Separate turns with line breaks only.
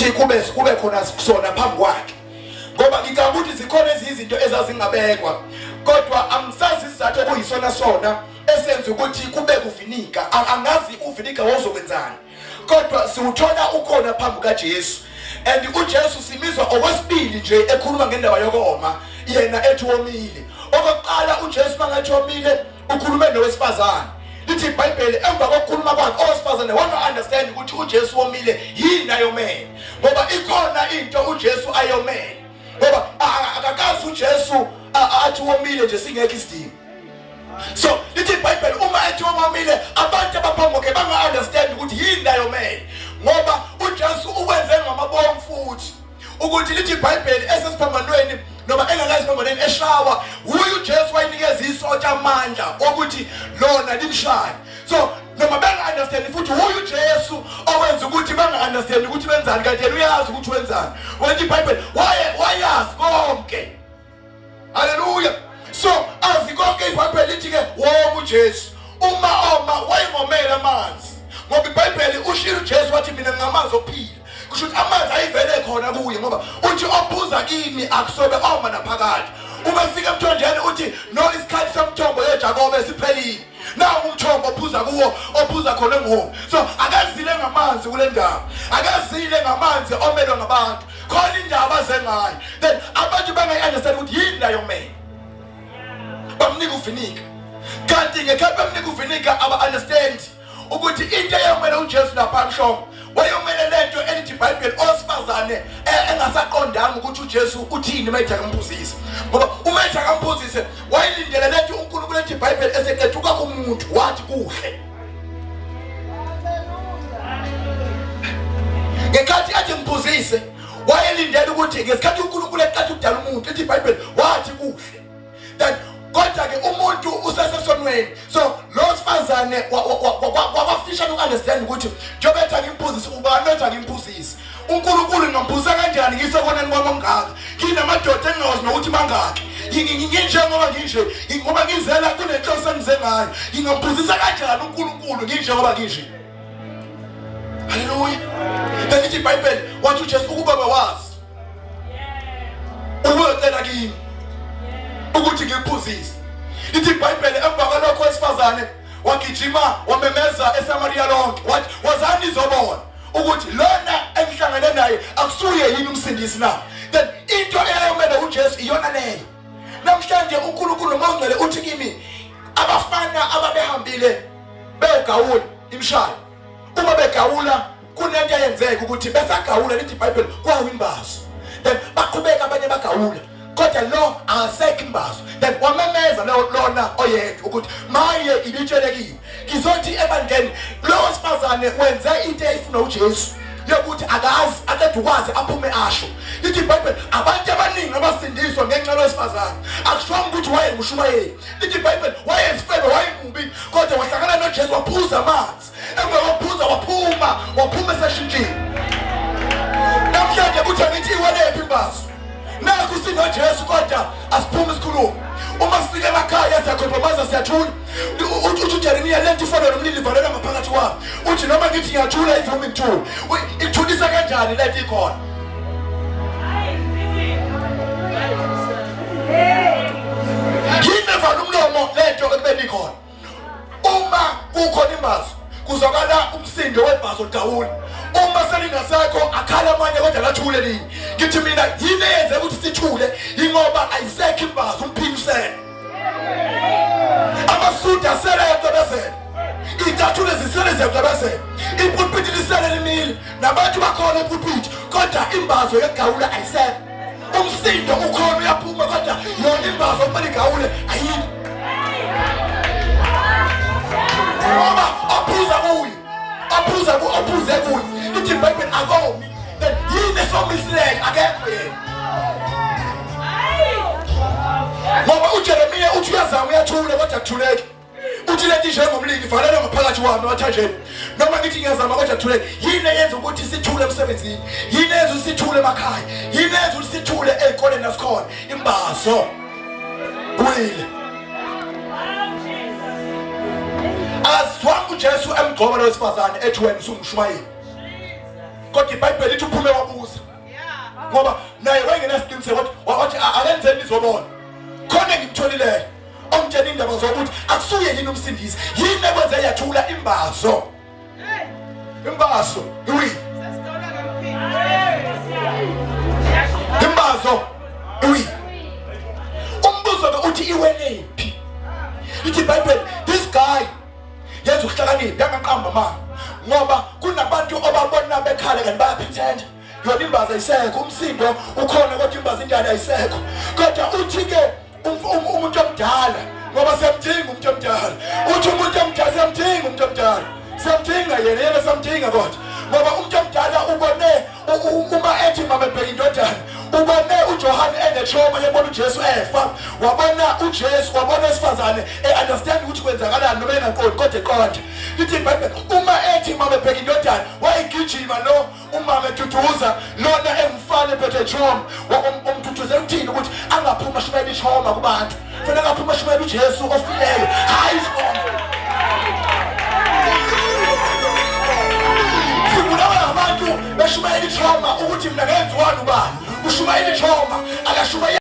kube khona kusona phambi kwakhe ngoba ngicabanga ukuthi zikhona izinto ezazingabekwa kodwa angisazi isizathu okuyisona sona esenza ukuthi kube kuvinika angazi uvinika wozokwenzani kodwa siwuthola ukhona phambi kaJesu and uJesu simizwa okwesibili nje ekhuluma ngendaba yokoma yena ethi womile okokuqala uJesu mangathi womile ukhulume nowesifazane lithi iBhayibheli emva kokukhuluma kwakhe owesifazane wona understand ukuthi uJesu womile yini ayomele ngoba ikhona into uJesu ayomele ngoba akakazi uJesu athi womile nje singekho isidingo so lithi iBhayibheli uma ethi womile abantu abaphamboke banga understand ukuthi yini ayomele ngoba uJesu ukwenze ngamabomu futhi ukuthi lithi iBhayibheli esesiphambanweni noma engakaziphambanweni eshawa huyu uJesu wayinikeza isonto amandla ukuthi lona limshaye so noma banga understand futhi huyu uJesu owenza ukuthi banga understand ukuthi benzani kanti yena uyazi ukuthi wenzani wena iBhayibheli wayazi konke haleluya so azikonke iBhayibheli lithi ke wonke uJesu uma wayengomela amanzi ngoba iBhayibheli ushilo uJesu wathi mina ngamanzi okuphila kusho ukuthi amanzi ayivele khona kuye ngoba uthi ophuza kimi akusobe oma naphakade uma fika emthonjeni uthi no isikhathi somthombo yeJakobe siphelile nawo umthombo ophuza kuwo ophuza khona enghomo so akazile ngamanzi kule ndawo akazile ngamanzi omelwa ngabantu khona indaba zengayo then abantu bangayi-understand ukuthi yini la yomele bamnika uvinika kanti ngekhaya bamnika uvinika aba-understand ukuthi into eyomele uJesu lapha mshongo wayomele lento elithi iBhayibheli osifazane engasaqondanga ukuthi uJesu uthini mayitha kamphuzise ngoba uma etha kamphuzise wayilindele lento uNkulunkulu ethi iBhayibheli esekethuka kumuntu wathi kuhle ngekhathi athi mphuzise wayelindele ukuthi ngesikhathi uNkulunkulu eqala ukudala umuntu ethi iBhayibheli wathi kuhle then kodwa ke umuntu usesesonweni so lo sifazane wafisha ukunderstand ukuthi njengoba ethi ngimphuzise ubani ethi ngimphuzise uNkulunkulu ngimphuza kanjani ngisekoneni kwami ongaka nginamadoda engawazi nokuthi mangaki nginje ngoba nginje ngoba ngizela kunenhloso engize ngayo ngingamphuzisa kanjani uNkulunkulu nginje ngoba nginje haleluya belithi iBhayibheli wathi uJesu ukuba bawazi ubuyocela kimi ukuthi ngiphuzise lithi iBhayibheli emva kwalokho wesifazane wagijima wamemeza eSamaria lonke wathi wazani izobona ukuthi lona engihlangene naye akusuye yini umsindisi na then into eyayomele uJesu iyona leyo namhlanje uNkulunkulu mawungcwele uthi kimi abafana ababehambile begawula imshaya uma begawula kunento eyenzeka ukuthi besagawula lithi iBhayibheli kwawimbazo then baqhubeka abanye bagawula kodwa lo asekho imbazo then wamemeza lona oyedwa ukuthi maye ibitshelekile ngizothi ebandleni lo sifazane wenze into eyifuna uJesu yokuthi akazi akade ukwazi aphume asho lithi iBhayibheli abantu abaningi abasindiswa ngenxa yesifazane akusho ukuthi wayenguShumayeli lithi iBhayibheli wayesifebe wayengubi kodwa wahlangana noJesu waphuza amanzi emva kokuphuza waphuma eseshintshini namhlanje kuthi ngithi iwalephi imbazo naku sinoJesu kodwa asiphume isikhulumo uma sifike emakhaya siyakhompromise siyathula uthi uJeremiya lento ifana nomlilo ivalela ngaphakathi kwami uthi noma ngithi ngiyathula ivumi ngithula ithulisa kanjani lento ikhona yini vana umlomo lento ekubeni ikhona uma kukhona imbazo kuzokala umsindo webhazo dawula uma selingasekho akhala amanye kodwa lathule lini ngithi mina yini yenze ukuthi sithule ingoba ayisekho imbazo umphimisene amasuda sele yacabezela itathule zisele ziyacabezela ipulpiti lisele limile nabantu bakhona epulpiti kodwa imbazo yegawula ayisekho umsindo ukhona uyaphuma kodwa yona imbazo kumele igawule ayini ngoba aphuze kuyo lithi iBhayibheli akomi then yini esomisileyo akekho yena ngoba uJeremiya uthi uyazama uyathula kodwa akuthuleki uthi lento njengomlilo ivalele ngaphakathi wami wathanjeni noma ngithi ngiyazama kodwa akuthuleki yini eyenza ukuthi sithule emsebenzini yini eyenza ukuthi sithule emakhaya yini eyenza ukuthi sithule ezikoleni nasikhona imbazo wile azwangu uJesu emgcoba lowesifazane ethi wena usungushumayeli kodwa iBhayibheli lithi uphume ngoba naye wayengenasiqiniseko wathi akenzeni izobona khona ngimtholileyo omtshela indaba zokuthi akusuye yini umsindisi yini ekwenze yathula imbazo imbazo iwi imbazo iwi umbuzo uthi iwelephi ithi iBhayibheli this guy yenza ukuhlakanipha yangaqamba mama ngoba kunabantu obabona bekhala kanti bayaphithenda yona imbazo ayisekho umsindo ukhona kodwa imbazo indala ayisekho kodwa uthi ke umuntu omdala ngoba siyamdinga umuntu omdala uthi umuntu omdala siyamdinga umuntu omdala siyamdinga yena siyamdinga kodwa ngoba umuntu omdala ubone uma ethi mama ebheka indodana ubone uJohane enethoma yebona uJesu efa wabona uJesu wabona esifazane understand ukuthi kwenzakalani noma engankoni kodwa eqonda lithi iBhayibheli uma ethi mama ebheka indodana wayigijima lo umama eduduza lona engumfana ephethe ejoma umduduze uthini ukuthi angaphuma shumela ijoma kubantu fanele angaphuma shumela uJesu ofileyo hayi abantu beshumayela ijoma ukuthi mina ngenziwani ubani ushumayela ijoma akashumayela